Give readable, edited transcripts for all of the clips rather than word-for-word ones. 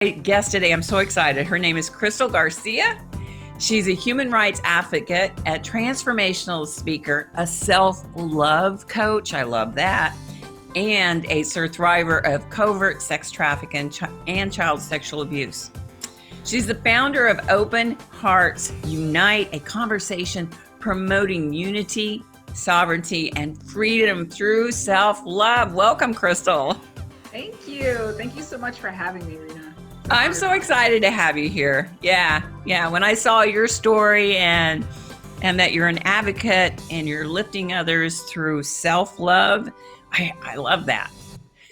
Guest today, I'm so excited. Her name is Kristal Garcia. She's a human rights advocate, a transformational speaker, a self-love coach, I love that, and a survivor of covert sex trafficking and child sexual abuse. She's the founder of Open Hearts Unite, a conversation promoting unity, sovereignty, and freedom through self-love. Welcome, Kristal. Thank you. Thank you so much for having me, Rena. I'm so excited to have you here. Yeah. When I saw your story and that you're an advocate and you're lifting others through self-love, I love that.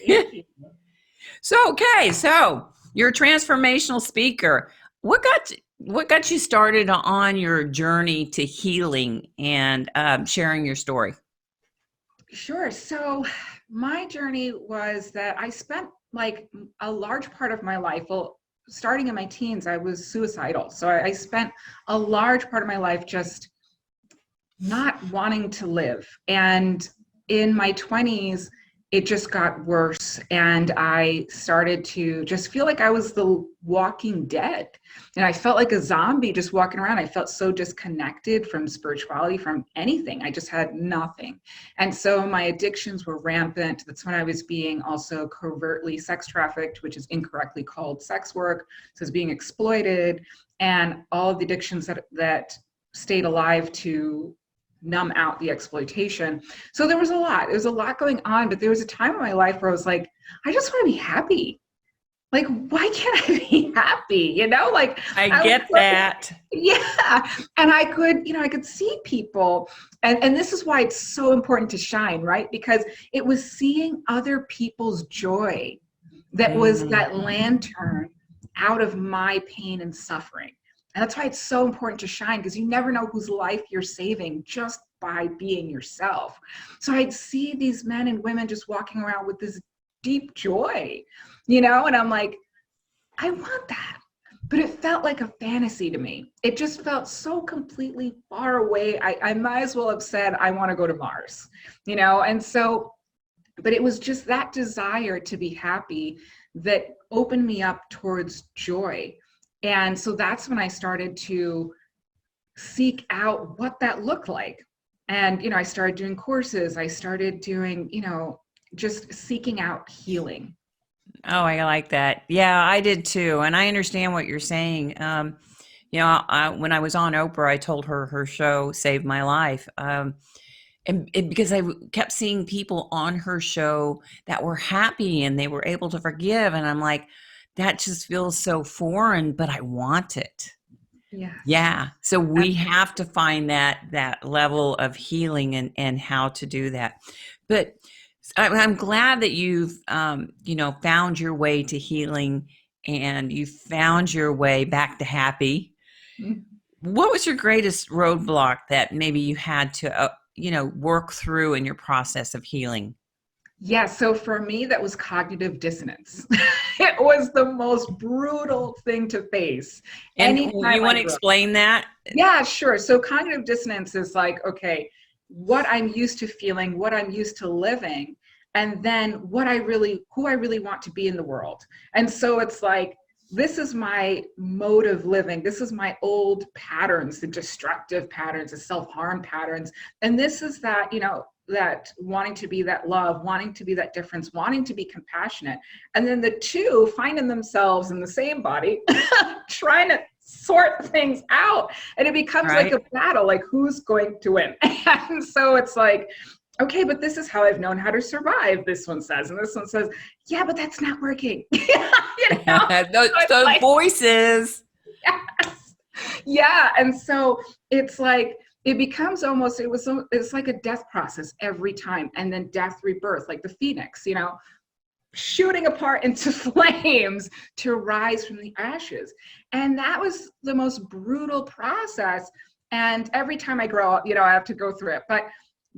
Thank you. So you're a transformational speaker. What got you started on your journey to healing and sharing your story? Sure. So my journey was that I spent like a large part of my life, well, starting in my teens, I was suicidal. So I spent a large part of my life just not wanting to live. And in my 20s, it just got worse. And I started to just feel like I was the walking dead. And I felt like a zombie just walking around. I felt so disconnected from spirituality, from anything. I just had nothing. And so my addictions were rampant. That's when I was being also covertly sex trafficked, which is incorrectly called sex work. So I was being exploited, and all of the addictions that stayed alive to numb out the exploitation. So there was a lot going on, but there was a time in my life where I was like, I just want to be happy. Like, why can't I be happy? Like I get that. Yeah. And I could see people, and this is why it's so important to shine, right? Because it was seeing other people's joy that was that lantern out of my pain and suffering. And that's why it's so important to shine, because you never know whose life you're saving just by being yourself. So I'd see these men and women just walking around with this deep joy, and I'm like, I want that. But it felt like a fantasy to me. It just felt so completely far away. I might as well have said, I want to go to Mars, and so, but it was just that desire to be happy that opened me up towards joy. And so that's when I started to seek out what that looked like. And, I started doing courses. I started doing, just seeking out healing. Oh, I like that. Yeah, I did too. And I understand what you're saying. When I was on Oprah, I told her show saved my life. And because I kept seeing people on her show that were happy and they were able to forgive. And I'm like, that just feels so foreign, but I want it. Yeah. So we have to find that level of healing and how to do that. But I'm glad that you've, found your way to healing and you found your way back to happy. What was your greatest roadblock that maybe you had to, work through in your process of healing? Yeah, so for me, that was cognitive dissonance. It was the most brutal thing to face. And you want to explain that? Yeah, sure. So cognitive dissonance is like, okay, what I'm used to feeling, what I'm used to living, and then who I really want to be in the world. And so it's like, this is my mode of living. This is my old patterns, the destructive patterns, the self-harm patterns. And this is that, that wanting to be that love, wanting to be that difference, wanting to be compassionate. And then the two finding themselves in the same body, trying to sort things out. And it becomes like a battle, like who's going to win? And so it's like, okay, but this is how I've known how to survive, this one says. And this one says, yeah, but that's not working. Those like, voices. Yes. Yeah. And so it's like, it becomes almost, it's like a death process every time. And then death, rebirth, like the phoenix, shooting apart into flames to rise from the ashes. And that was the most brutal process. And every time I grow up, I have to go through it. But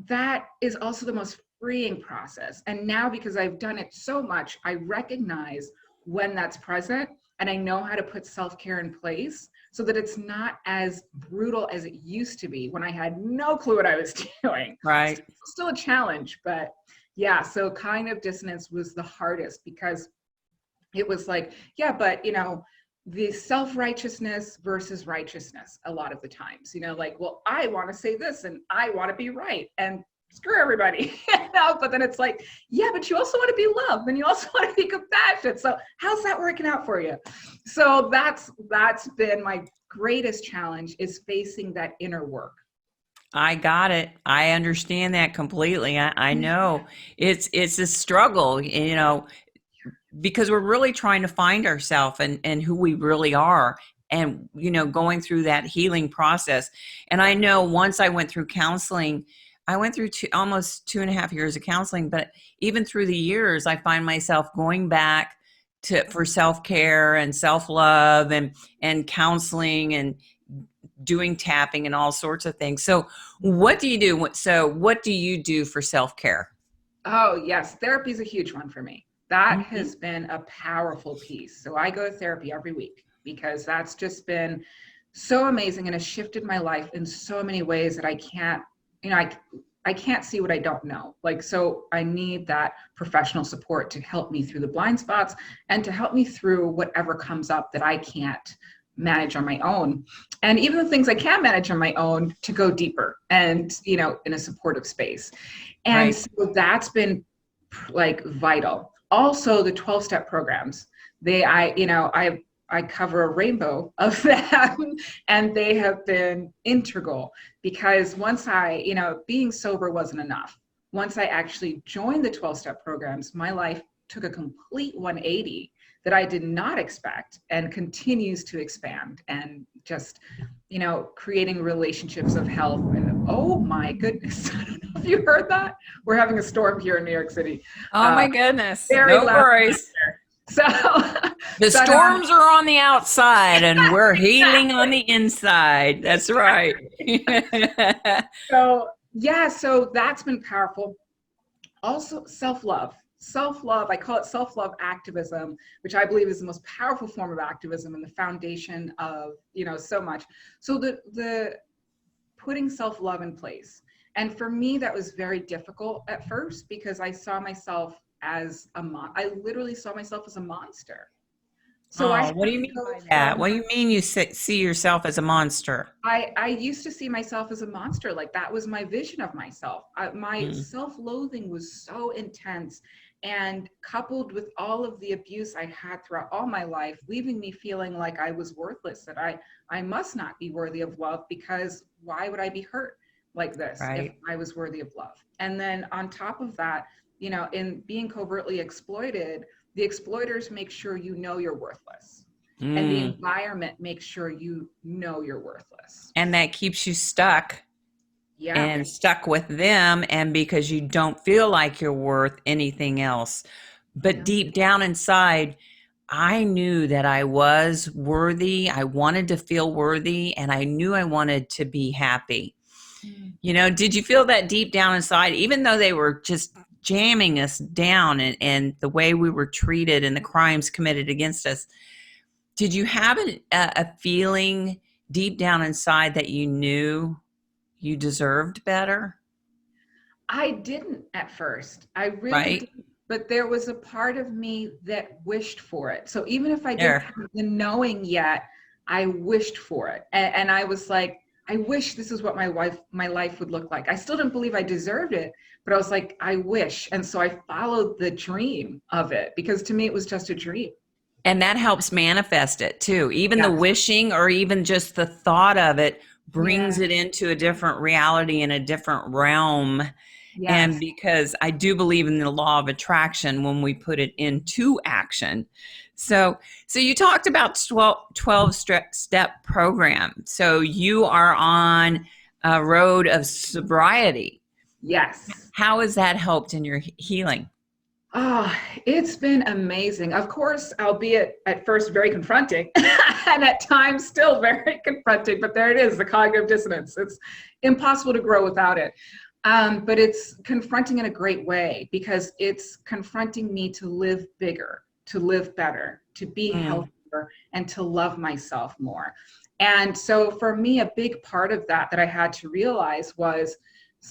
that is also the most freeing process. And now, because I've done it so much, I recognize when that's present, and I know how to put self-care in place so that it's not as brutal as it used to be when I had no clue what I was doing. Right. Still a challenge, but yeah, so cognitive dissonance was the hardest because it was like, yeah, but the self-righteousness versus righteousness a lot of the times, like, well, I want to say this and I want to be right and screw everybody. But then it's like, yeah, but you also want to be loved and you also want to be compassionate. So how's that working out for you? So that's been my greatest challenge, is facing that inner work. I got it. I understand that completely. I know it's a struggle, because we're really trying to find ourselves and who we really are, and going through that healing process. And I know once I went through counseling, I went through almost 2.5 years of counseling, but even through the years I find myself going back to for self-care and self-love and counseling and doing tapping and all sorts of things. So what do you do? What do you do for self-care? Oh, yes. Therapy is a huge one for me. That Mhm. has been a powerful piece. So I go to therapy every week because that's just been so amazing and has shifted my life in so many ways that I can't, you know, I can't see what I don't know. Like, so I need that professional support to help me through the blind spots and to help me through whatever comes up that I can't manage on my own. And even the things I can manage on my own, to go deeper and, in a supportive space. And Right. so that's been like vital. Also, the 12-step programs, I cover a rainbow of them, and they have been integral, because once being sober wasn't enough. Once I actually joined the 12-step programs, my life took a complete 180 that I did not expect, and continues to expand, and just, creating relationships of health. And oh my goodness, I don't know if you heard that. We're having a storm here in New York City. Oh Uh, my goodness. Very No loud. worries. So, The but storms are on the outside and we're healing on the inside. That's right. so yeah, so that's been powerful. Also, self-love, I call it self-love activism, which I believe is the most powerful form of activism and the foundation of, so much. So the putting self-love in place. And for me, that was very difficult at first, because I saw myself as I literally saw myself as a monster. So I Oh, had what do you to mean go by that? from, What do you mean you see yourself as a monster? I used to see myself as a monster. Like, that was my vision of myself. My Mm, self-loathing was so intense, and coupled with all of the abuse I had throughout all my life, leaving me feeling like I was worthless, that I must not be worthy of love, because why would I be hurt like this if right. I was worthy of love? And then on top of that, in being covertly exploited, the exploiters make sure you're worthless, and the Mm. environment makes sure you're worthless. And that keeps you stuck Yeah. and stuck with them, and because you don't feel like you're worth anything else. But Yeah. deep down inside, I knew that I was worthy. I wanted to feel worthy, and I knew I wanted to be happy. Mm. Did you feel that deep down inside, even though they were just jamming us down, and the way we were treated and the crimes committed against us? Did you have a feeling deep down inside that you knew you deserved better? I didn't at first. I really Right didn't. But there was a part of me that wished for it. So even if I didn't there. have the knowing yet, I wished for it. And I was like, I wish this is what my life would look like. I still didn't believe I deserved it, but I was like, I wish. And so I followed the dream of it, because to me it was just a dream. And that helps manifest it too. Even the Yes. wishing, or even just the thought of it, brings Yeah. it into a different reality and a different realm. And Yes. because I do believe in the law of attraction when we put it into action. So you talked about 12 step program. So you are on a road of sobriety. Yes. How has that helped in your healing? Oh, it's been amazing. Of course, albeit at first very confronting, and at times still very confronting, but there it is, the cognitive dissonance. It's impossible to grow without it. But it's confronting in a great way, because it's confronting me to live bigger, to live better, to be Mm, healthier, and to love myself more. And so for me, a big part of that I had to realize was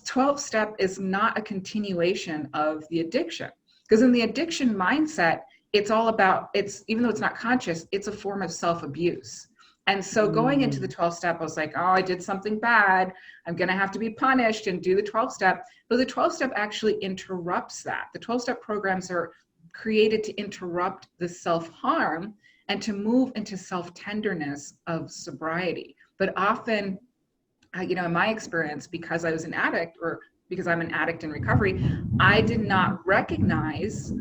12 step is not a continuation of the addiction. Because in the addiction mindset, it's all about, it's, even though it's not conscious, it's a form of self-abuse. And so going into the Mm. 12 step, I was like, oh, I did something bad. I'm going to have to be punished and do the 12 step. But the 12 step actually interrupts that. The 12 step programs are created to interrupt the self-harm and to move into self-tenderness of sobriety. But often, in my experience, because I was an addict, or because I'm an addict in recovery, I did not recognize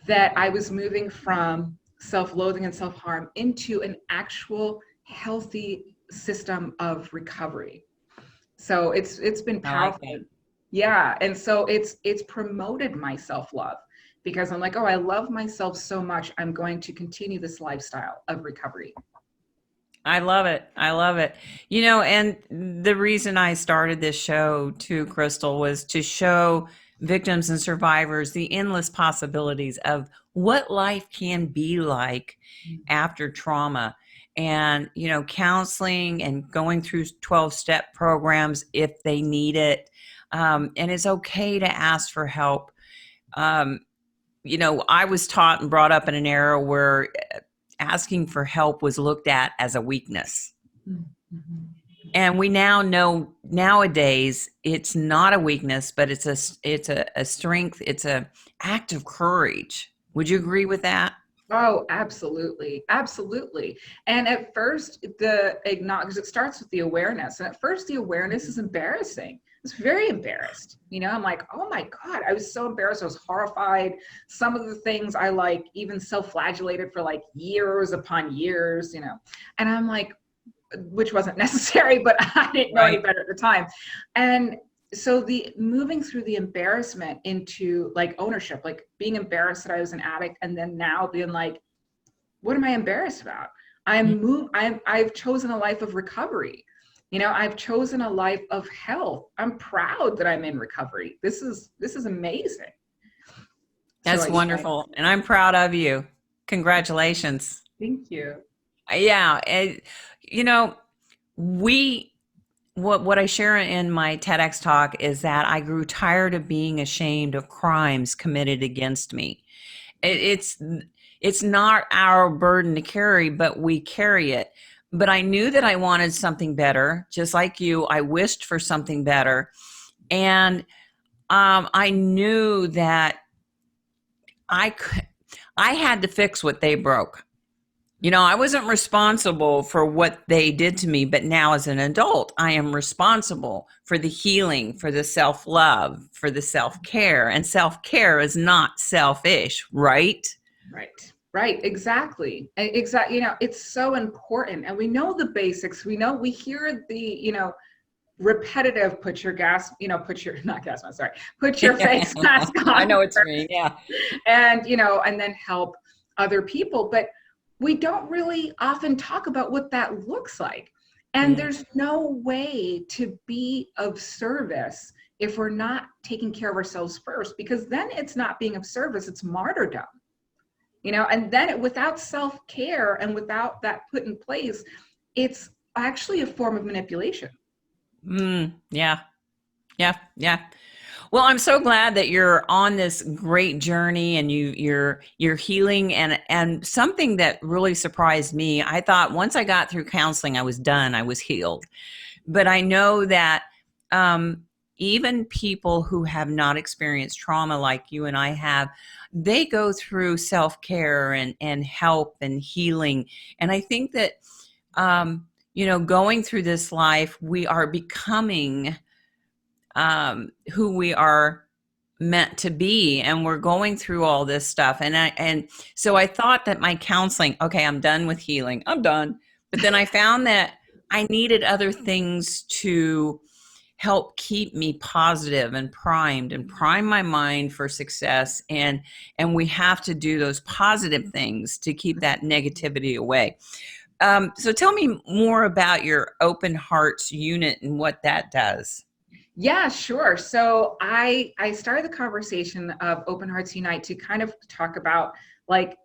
that I was moving from self-loathing and self-harm into an actual healthy system of recovery. So it's been I like powerful. that. Yeah. And so it's promoted my self-love, because I'm like, oh, I love myself so much, I'm going to continue this lifestyle of recovery. I love it. I love it. And the reason I started this show too, Crystal, was to show victims and survivors the endless possibilities of what life can be like after trauma. And, counseling and going through 12-step programs if they need it. And it's okay to ask for help. Um, I was taught and brought up in an era where asking for help was looked at as a weakness. Mhm. And we now know nowadays it's not a weakness, but it's a strength. It's a act of courage. Would you agree with that? Oh, absolutely. Absolutely. And at first, the acknowledge, because it starts with the awareness. And at first, the awareness is embarrassing. I was very embarrassed. I'm like, oh my God, I was so embarrassed. I was horrified. Some of the things I like even self-flagellated for like years upon years. And I'm like, which wasn't necessary, but I didn't know any Right. better at the time. And so the moving through the embarrassment into like ownership, like being embarrassed that I was an addict, and then now being like, what am I embarrassed about? I've chosen a life of recovery. I've chosen a life of health. I'm proud that I'm in recovery. This is amazing. So That's yeah, wonderful. And I'm proud of you. Congratulations. thank you. Yeah. You know, we what I share in my TEDx talk is that I grew tired of being ashamed of crimes committed against me. It's not our burden to carry, but we carry it. But I knew that I wanted something better, just like you. I wished for something better, and I knew that I could, I had to fix what they broke. I wasn't responsible for what they did to me, but now as an adult, I am responsible for the healing, for the self love, for the self care. And self care is not selfish, right? Right. Right. Exactly. Exactly. It's so important. And we know the basics. We hear the repetitive, put your, not gas mask, sorry, put your face mask I on know what you mean. first, Yeah. and then help other people. But we don't really often talk about what that looks like. And Yeah. there's no way to be of service if we're not taking care of ourselves first, because then it's not being of service, it's martyrdom. And then without self-care and without that put in place, it's actually a form of manipulation. Yeah. Yeah. Yeah. Well, I'm so glad that you're on this great journey and you're healing and something that really surprised me. I thought once I got through counseling, I was done. I was healed. But I know that um, even people who have not experienced trauma like you and I have, they go through self care and help and healing. And I think that going through this life, we are becoming who we are meant to be, and we're going through all this stuff. And so I thought that my counseling, okay, I'm done with healing, I'm done. But then I found that I needed other things to help keep me positive and primed and prime my mind for success, and we have to do those positive things to keep that negativity away. So tell me more about your open hearts unit and what that does. Yeah, sure. So I started the conversation of Open Hearts Unite to kind of talk about like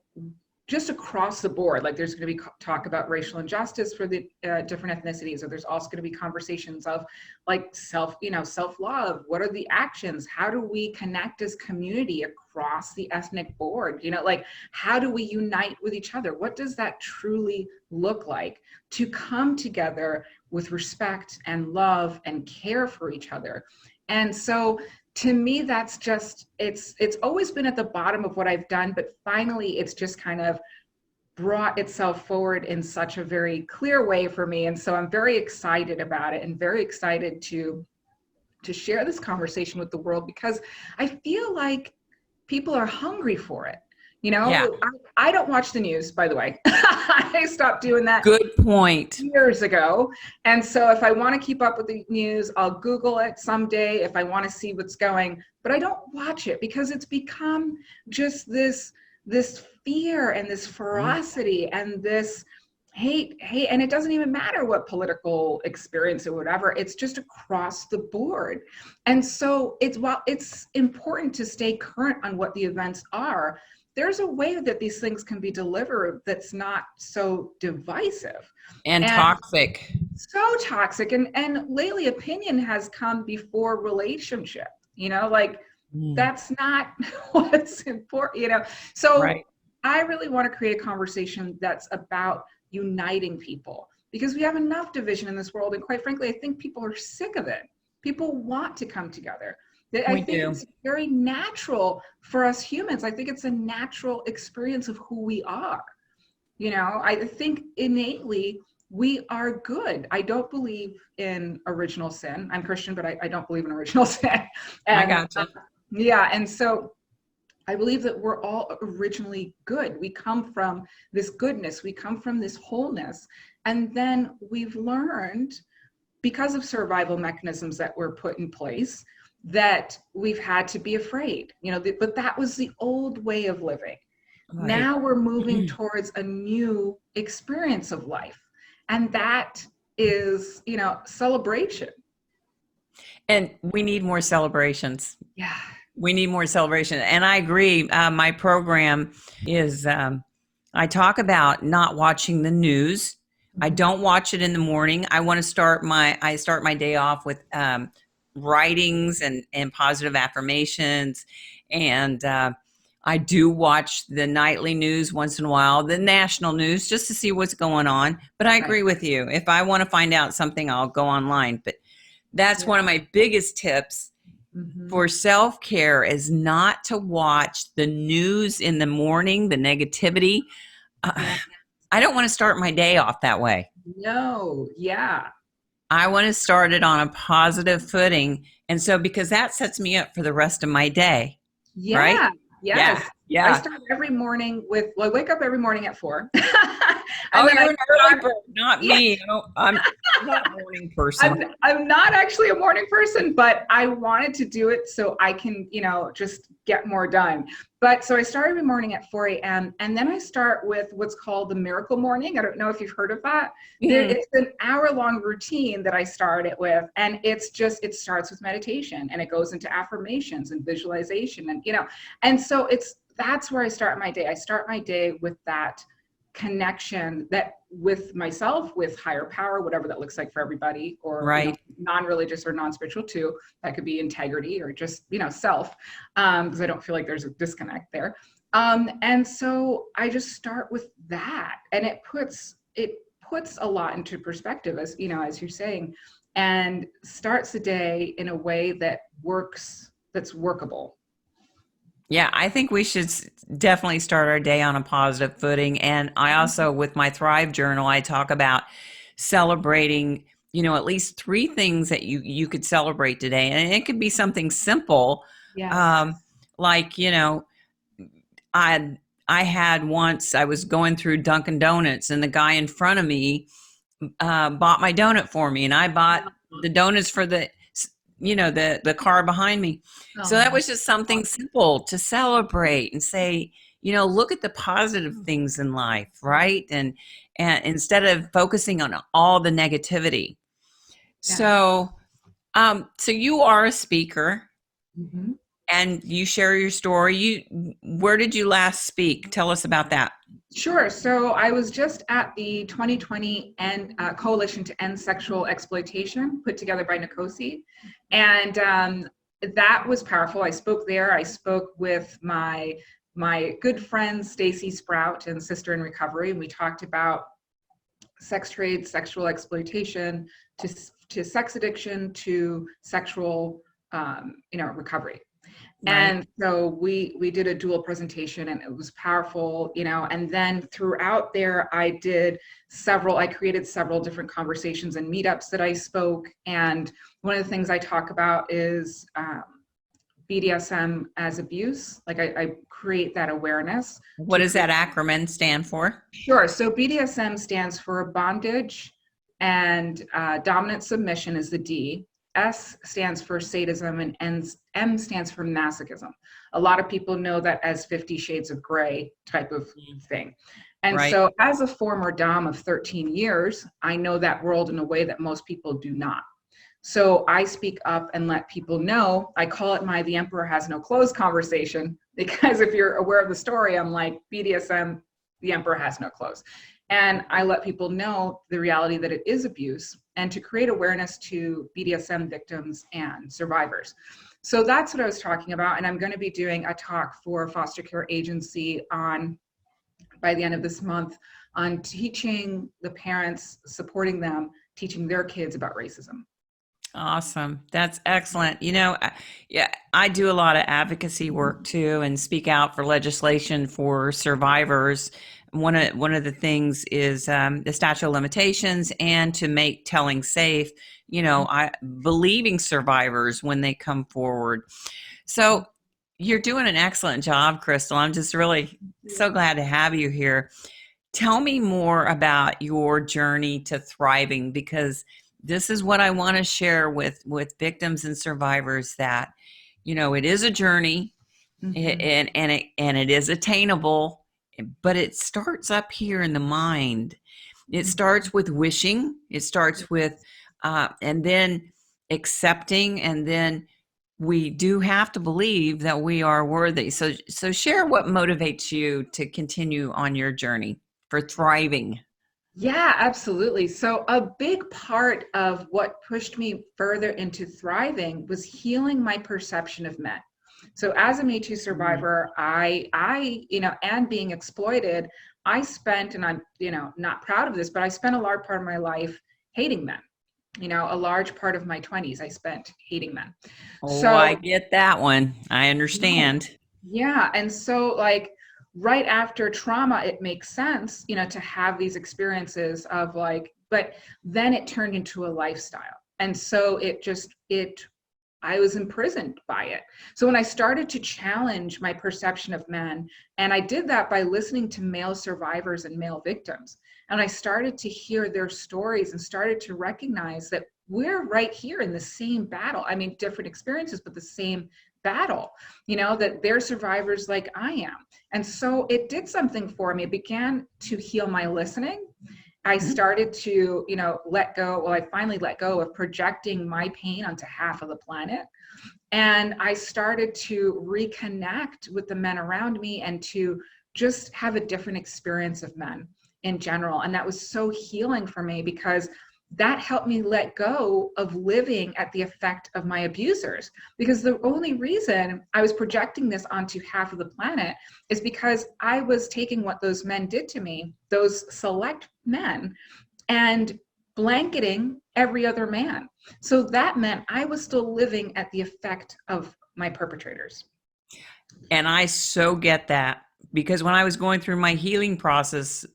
just across the board. Like there's going to be talk about racial injustice for the different ethnicities, or there's also going to be conversations of like self-love. What are the actions? How do we connect as community across the ethnic board? Like how do we unite with each other? What does that truly look like to come together with respect and love and care for each other? And so to me, that's just, it's always been at the bottom of what I've done, but finally it's just kind of brought itself forward in such a very clear way for me. And so I'm very excited about it, and very excited to share this conversation with the world, because I feel like people are hungry for it. Yeah. I don't watch the news, by the way. I stopped doing that Good point. years ago. And so if I want to keep up with the news, I'll Google it someday if I want to see what's going, but I don't watch it because it's become just this fear and this ferocity and this hate. And it doesn't even matter what political experience or whatever, it's just across the board. And so while it's important to stay current on what the events are, there's a way that these things can be delivered that's not so divisive and toxic. So toxic. And lately opinion has come before relationship, like that's not what's important, So right. I really want to create a conversation that's about uniting people, because we have enough division in this world. And quite frankly, I think people are sick of it. People want to come together. I think it's very natural for us humans. I think it's a natural experience of who we are. I think innately we are good. I don't believe in original sin. I'm Christian, but I don't believe in original sin. And, I gotcha. Yeah. And so I believe that we're all originally good. We come from this goodness. We come from this wholeness. And then we've learned, because of survival mechanisms that were put in place, that we've had to be afraid, but that was the old way of living. Right. Now we're moving towards a new experience of life. And that is, celebration. And we need more celebrations. Yeah. We need more celebration. And I agree. My program is, I talk about not watching the news. I don't watch it in the morning. I want to start my day off with, writings and positive affirmations. And I do watch the nightly news once in a while, the national news, just to see what's going on. But I agree with you. If I want to find out something, I'll go online. But that's one of my biggest tips for self-care, is not to watch the news in the morning, the negativity. I don't want to start my day off that way. No. Yeah. I want to start it on a positive footing. And so, because that sets me up for the rest of my day. Yeah. Right? Yes. Yeah. I start every morning with, I wake up every morning at 4. Oh, you're an early bird, not me. I'm not a morning person. I'm not actually a morning person, but I wanted to do it so I can, just get more done. But so I start every morning at 4 a.m. And then I start with what's called the miracle morning. I don't know if you've heard of that. It's an hour-long routine that I start it with. And it starts with meditation, and it goes into affirmations and visualization, and, and so that's where I start my day. I start my day with that connection with myself, with higher power, whatever that looks like for everybody, or non-religious or non-spiritual too. That could be integrity or just, self, because I don't feel like there's a disconnect there. And so I just start with that, and it puts a lot into perspective, as you're saying, and starts the day in a way that works, that's workable. Yeah, I think we should definitely start our day on a positive footing. And I also, with my Thrive Journal, I talk about celebrating, at least 3 things that you could celebrate today. And it could be something simple. Yes. Like, I had once, I was going through Dunkin' Donuts, and the guy in front of me bought my donut for me, and I bought the donuts for the car behind me. So that was just something simple to celebrate and say, look at the positive things in life, right? And instead of focusing on all the negativity. Yeah. So you are a speaker. and you share your story. Where did you last speak? Tell us about that. Sure. So I was just at the 2020 Coalition to End Sexual Exploitation, put together by Nkosi, and that was powerful. I spoke there. I spoke with my good friend Stacy Sprout and Sister in Recovery, and we talked about sex trade, sexual exploitation, to sex addiction, to sexual recovery. Right. And so we did a dual presentation, and it was powerful, and then throughout there I created several different conversations and meetups that I spoke. And one of the things I talk about is BDSM as abuse. Like I create that awareness What to does create. that acronym stand for? Sure. So BDSM stands for bondage, and dominant submission is the D. S stands for sadism, and M stands for masochism. A lot of people know that as 50 Shades of Grey type of thing. And Right. so as a former Dom of 13 years, I know that world in a way that most people do not. So I speak up and let people know. I call it my "the emperor has no clothes" conversation, because if you're aware of the story, I'm like, BDSM, the emperor has no clothes. And I let people know the reality that it is abuse, and to create awareness to BDSM victims and survivors. So that's what I was talking about. And I'm going to be doing a talk for foster care agency by the end of this month, on teaching the parents, supporting them, teaching their kids about racism. Awesome. That's excellent. Yeah, I do a lot of advocacy work too and speak out for legislation for survivors. One of the things is the statute of limitations, and to make telling safe, I believing survivors when they come forward. So you're doing an excellent job, Kristal. I'm just really so glad to have you here. Tell me more about your journey to thriving, because this is what I want to share with victims and survivors, that it is a journey, Mm-hmm. and it is attainable, but it starts up here in the mind. It starts with wishing, it starts with and then accepting, and then we do have to believe that we are worthy. So share what motivates you to continue on your journey for thriving. Yeah, absolutely. So a big part of what pushed me further into thriving was healing my perception of men. So as a Me Too Mm. survivor, and being exploited, I spent, and I'm, not proud of this, but I spent a large part of my life hating men. A large part of my 20s I spent hating men. Oh, I So get that one. I yeah. understand. Yeah. And so, like, right after trauma, it makes sense, to have these experiences of like, but then it turned into a lifestyle. And so I was imprisoned by it. So when I started to challenge my perception of men, and I did that by listening to male survivors and male victims, and I started to hear their stories and started to recognize that we're right here in the same battle. I mean, different experiences, but the same battle, that they're survivors like I am. And so it did something for me. It began to heal my listening. I started to, let go. Well, I finally let go of projecting my pain onto half of the planet. And I started to reconnect with the men around me, and to just have a different experience of men in general. And that was so healing for me, because that helped me let go of living at the effect of my abusers. Because the only reason I was projecting this onto half of the planet is because I was taking what those men did to me, those select men, and blanketing every other man. So that meant I was still living at the effect of my perpetrators. And I so get that, because when I was going through my healing process,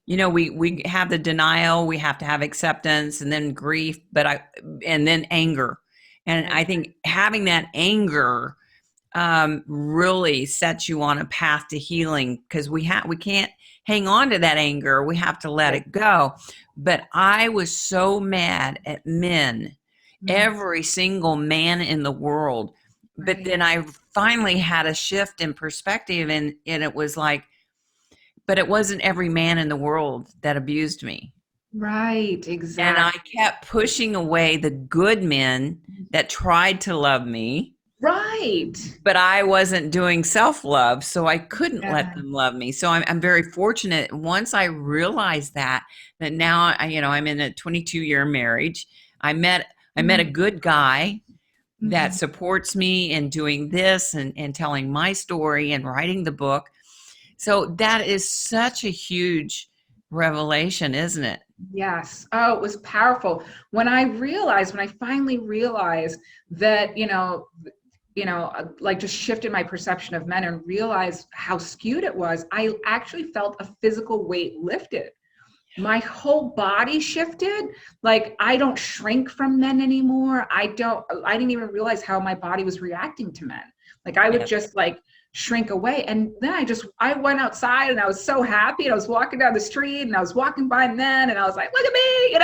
we have the denial, we have to have acceptance, and then grief, and then anger. And I think having that anger really sets you on a path to healing, because we can't hang on to that anger. We have to let Right. it go. But I was so mad at men, every single man in the world. But Right. then I finally had a shift in perspective, and it was like, but it wasn't every man in the world that abused me. Right. And I Exactly. kept pushing away the good men that tried to love me. Right. but I wasn't doing self-love, so I couldn't let Yeah. them love me. So I'm very fortunate. Once I realized that now I'm in a 22-year marriage. I met I met a Mm-hmm. good guy that Mm-hmm. supports me in doing this and telling my story and writing the book. So that is such a huge revelation, isn't it? Yes. Oh, it was powerful. When I finally realized that, like just shifted my perception of men and realized how skewed it was, I actually felt a physical weight lifted. My whole body shifted. Like I don't shrink from men anymore. I didn't even realize how my body was reacting to men. Like I would Yeah. just like shrink away. And then I went outside and I was so happy. And I was walking down the street and I was walking by men and I was like, look at me,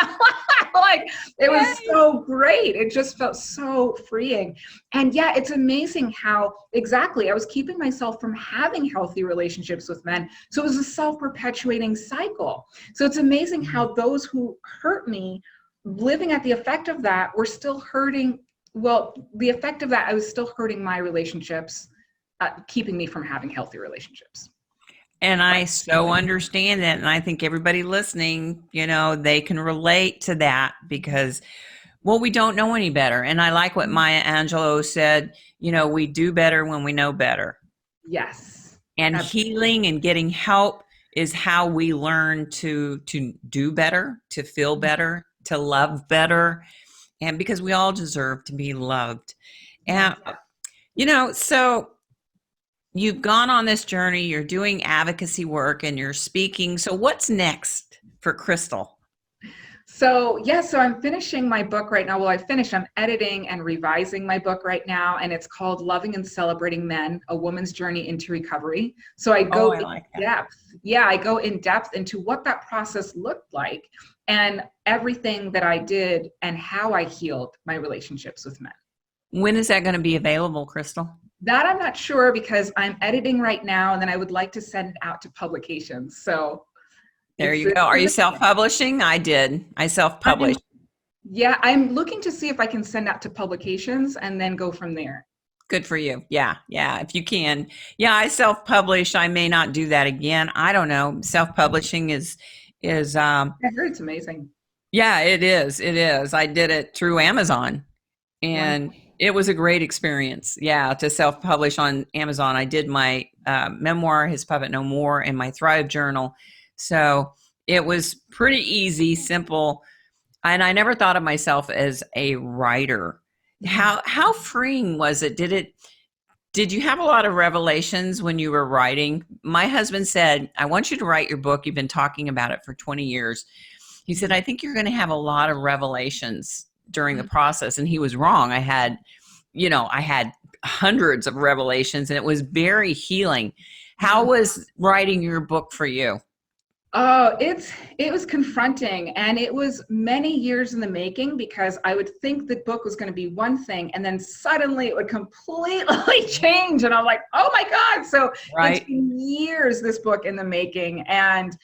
like it was Yay. so great. It just felt so freeing. And yeah, it's amazing how exactly I was keeping myself from having healthy relationships with men. So it was a self-perpetuating cycle. So it's amazing how those who hurt me, living at the effect of that, were still hurting. Well, the effect of that, I was still hurting my relationships, keeping me from having healthy relationships. And I so understand that. And I think everybody listening, they can relate to that because, well, we don't know any better. And I like what Maya Angelou said, we do better when we know better. Yes, And absolutely. healing and getting help is how we learn to do better, to feel better, to love better, and because we all deserve to be loved. And Yes. so you've gone on this journey, you're doing advocacy work and you're speaking. So what's next for Kristal? So I'm finishing my book right now. Well, I'm editing and revising my book right now, and it's called Loving and Celebrating Men, A Woman's Journey into Recovery. So I Oh, go I in like that. depth. Yeah, I go in depth into what that process looked like and everything that I did and how I healed my relationships with men. When is that going to be available, Kristal? That I'm not sure because I'm editing right now, and then I would like to send it out to publications. So There it's you go. Are you a self-publishing? I did. I I'm self-published. yeah, I'm looking to see if I can send out to publications and then go from there. Good for you. Yeah, yeah, if you can. Yeah, I self-publish. I may not do that again. I don't know. Self-publishing is I heard it's amazing. yeah, it is. It is. I did it through Amazon and Wonderful. it was a great experience. Yeah, to self-publish on Amazon. I did my memoir, His Puppet No More, and my Thrive Journal. So it was pretty easy, simple, and I never thought of myself as a writer. Mhm. How freeing was it? Did you have a lot of revelations when you were writing? My husband said, I want you to write your book. You've been talking about it for 20 years. He said, I think you're going to have a lot of revelations during the process. And he was wrong. I had hundreds of revelations and it was very healing. How Mhm. was writing your book for you? Oh, it was confronting and it was many years in the making because I would think the book was going to be one thing and then suddenly it would completely change and I'm like, "Oh my God." So it's Right? been years this book in the making and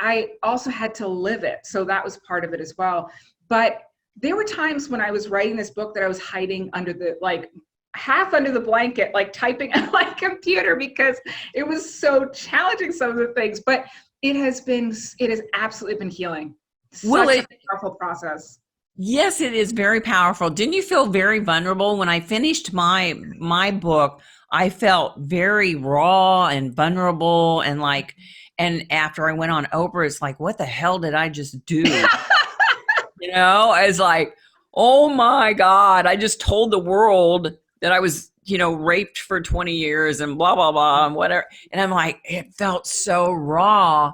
I also had to live it. So that was part of it as well. But there were times when I was writing this book that I was hiding under the like half under the blanket, like typing on my computer because it was so challenging some of the things. But it has absolutely been healing. Will Such a it powerful process. Yes, it is very powerful. Didn't you feel very vulnerable when I finished my book? I felt very raw and vulnerable and after I went on Oprah, it's like, what the hell did I just do? It's like, oh my God, I just told the world that I was, raped for 20 years and blah, blah, blah, and whatever. And I'm like, it felt so raw.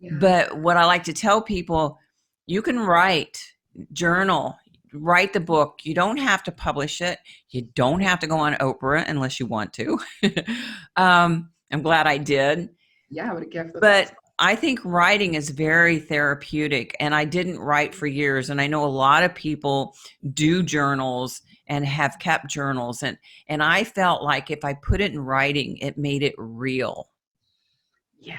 Yeah. But what I like to tell people, you can write, journal, write the book. You don't have to publish it. You don't have to go on Oprah unless you want to. I'm glad I did. Yeah, what a gift. That's But awesome. I think writing is very therapeutic. And I didn't write for years. And I know a lot of people do journals and have kept journals. And I felt like if I put it in writing, it made it real. Yeah.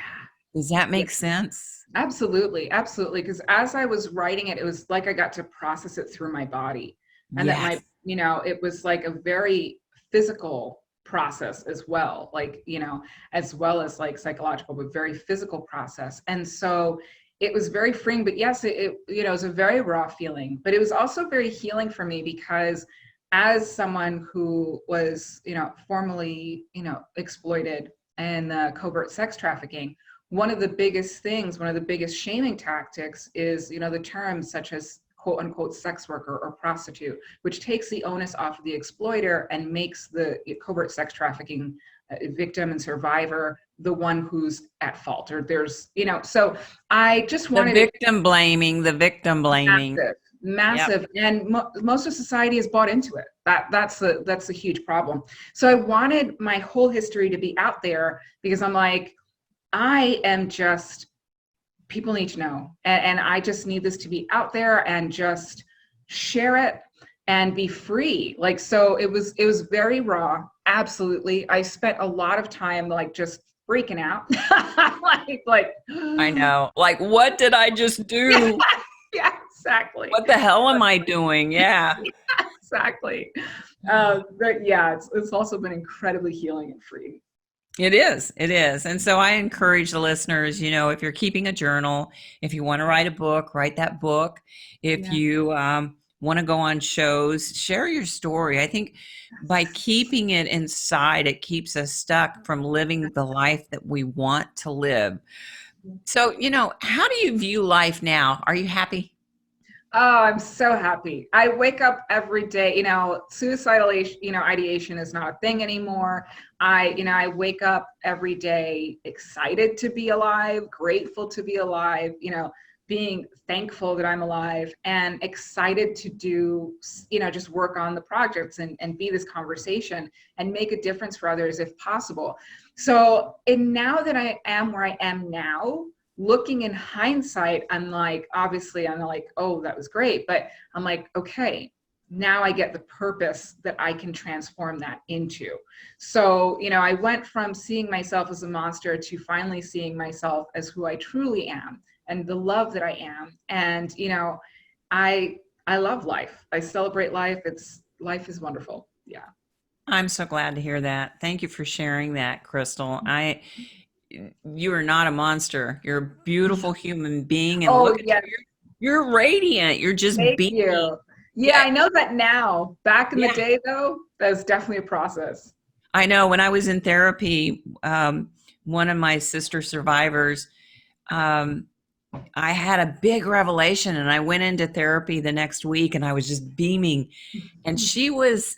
Does that Yeah. make sense? Absolutely. Absolutely. Because as I was writing it, it was like I got to process it through my body. And that Yes. it was like a very physical process as well, like, as well as like psychological, but very physical process. And so it was very freeing, but yes, it was a very raw feeling, but it was also very healing for me, because as someone who was, formerly, exploited in covert sex trafficking, one of the biggest things, one of the biggest shaming tactics is, the terms such as quote unquote sex worker or prostitute, which takes the onus off of the exploiter and makes the covert sex trafficking victim and survivor the one who's at fault, or there's, so I just The wanted victim blaming, the victim blaming. massive, Yep. massive, and most of society is bought into it. That's a huge problem. So I wanted my whole history to be out there, because I'm like, I am just, people need to know, and I just need this to be out there and just share it and be free. Like, so it was very raw. Absolutely. I spent a lot of time like just freaking out. like I know. Like, what did I just do? yeah, exactly. What the hell am I doing? Yeah. Exactly. But yeah, it's also been incredibly healing and free. It is. It is. And so I encourage the listeners, if you're keeping a journal, if you want to write a book, write that book. If Yeah. you want to go on shows, share your story. I think by keeping it inside, it keeps us stuck from living the life that we want to live. So, how do you view life now? Are you happy? Oh, I'm so happy. I wake up every day, suicidal, ideation is not a thing anymore. I wake up every day excited to be alive, grateful to be alive, being thankful that I'm alive, and excited to do, just work on the projects and be this conversation and make a difference for others if possible. So, and now that I am where I am now, looking in hindsight, I'm like, oh, that was great. But I'm like, okay, now I get the purpose that I can transform that into. So, I went from seeing myself as a monster to finally seeing myself as who I truly am and the love that I am. And, I love life. I celebrate life. Life is wonderful. Yeah. I'm so glad to hear that. Thank you for sharing that, Crystal. You are not a monster. You're a beautiful human being, and Oh, look at yeah. you. You're radiant. You're just Thank beaming. you. Yeah, Yeah, I know that now. Back in the yeah. day, though, that was definitely a process. I know. When I was in therapy, one of my sister survivors, um, I had a big revelation, and I went into therapy the next week, and I was just beaming. And she was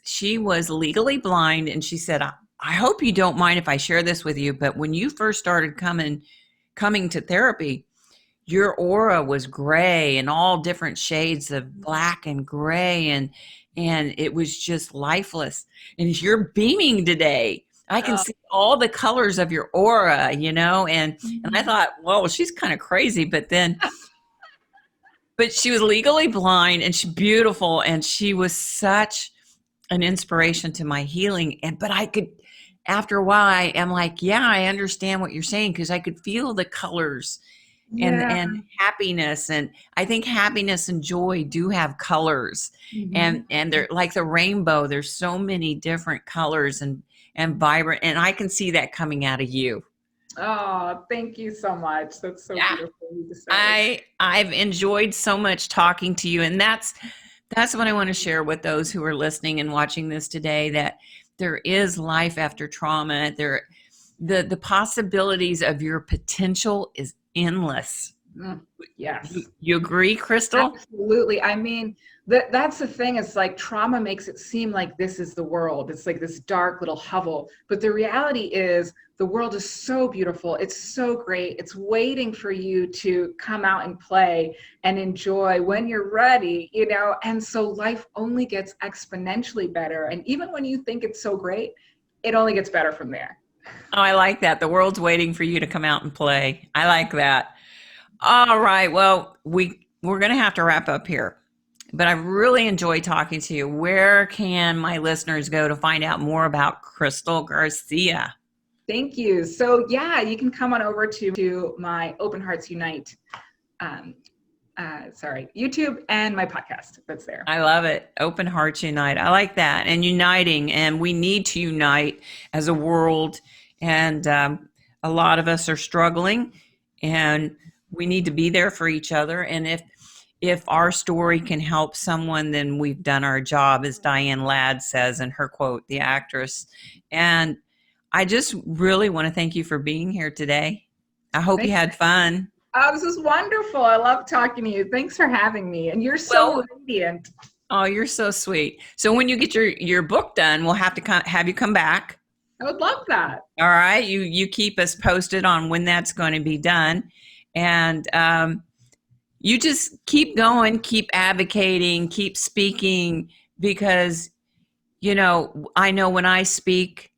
legally blind, and she said, I hope you don't mind if I share this with you, but when you first started coming to therapy, your aura was gray and all different shades of black and gray, and it was just lifeless. And you're beaming today. I can Oh, see all the colors of your aura, and I thought, whoa, she's kind of crazy. But she was legally blind, and she's beautiful, and she was such an inspiration to my healing. But I could, after a while, I am like, yeah, I understand what you're saying, because I could feel the colors and yeah. happiness. And I think happiness and joy do have colors, Mhm. and they're like the rainbow. There's so many different colors and vibrant, and I can see that coming out of you. Oh, thank you so much. That's so Yeah. beautiful of you to say. I've enjoyed so much talking to you, and that's what I want to share with those who are listening and watching this today, that there is life after trauma. The possibilities of your potential is endless. Mm, You, yes. you agree, Crystal? Absolutely. I mean, that's the thing. It's like trauma makes it seem like this is the world. It's like this dark little hovel. But the reality is the world is so beautiful. It's so great. It's waiting for you to come out and play and enjoy when you're ready, And so life only gets exponentially better. And even when you think it's so great, it only gets better from there. Oh, I like that. The world's waiting for you to come out and play. I like that. All right. Well, we're going to have to wrap up here. But I really enjoyed talking to you. Where can my listeners go to find out more about Kristal Garcia? Thank you. So yeah, you can come on over to my Open Hearts Unite um, YouTube and my podcast that's there. I love it. Open Hearts Unite. I like that. And uniting, and we need to unite as a world. And a lot of us are struggling, and we need to be there for each other. And if our story can help someone, then we've done our job, as Diane Ladd says in her quote, the actress. And I just really want to thank you for being here today. I hope you had fun. Oh, this is wonderful. I love talking to you. Thanks for having me. And you're so radiant. Oh, you're so sweet. So when you get your book done, we'll have to have you come back. I would love that. All right. You keep us posted on when that's going to be done. And you just keep going, keep advocating, keep speaking, because, you know, I know when I speak,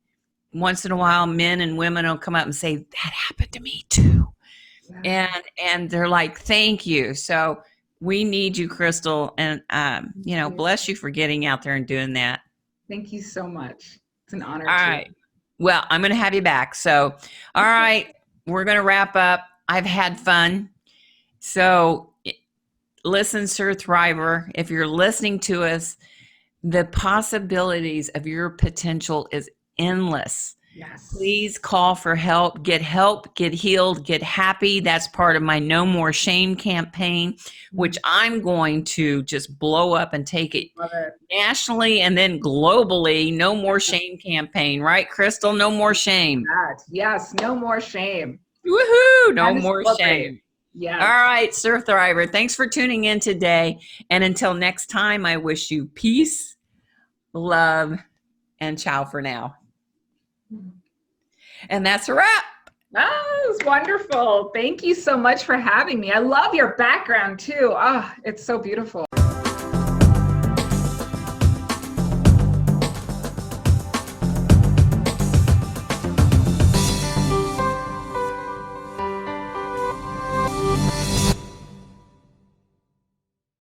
once in a while, men and women will come up and say, that happened to me too. And they're like, thank you. So we need you, Kristal. And, you know, bless you for getting out there and doing that. Thank you so much. It's an honor. All right. Well, I'm going to have you back. So, all right, we're going to wrap up. I've had fun. So listen, Sir Thriver, if you're listening to us, the possibilities of your potential is endless. Yes. Please call for help, get healed, get happy. That's part of my No More Shame campaign, which I'm going to just blow up and take it nationally and then globally. No More Shame campaign, right, Kristal? No more shame. Yes, no more shame. Woohoo! No more shame. Yes. All right, Sir Thriver, thanks for tuning in today. And until next time, I wish you peace, love, and ciao for now. And that's a wrap. Oh, it was wonderful. Thank you so much for having me. I love your background too. Oh, it's so beautiful.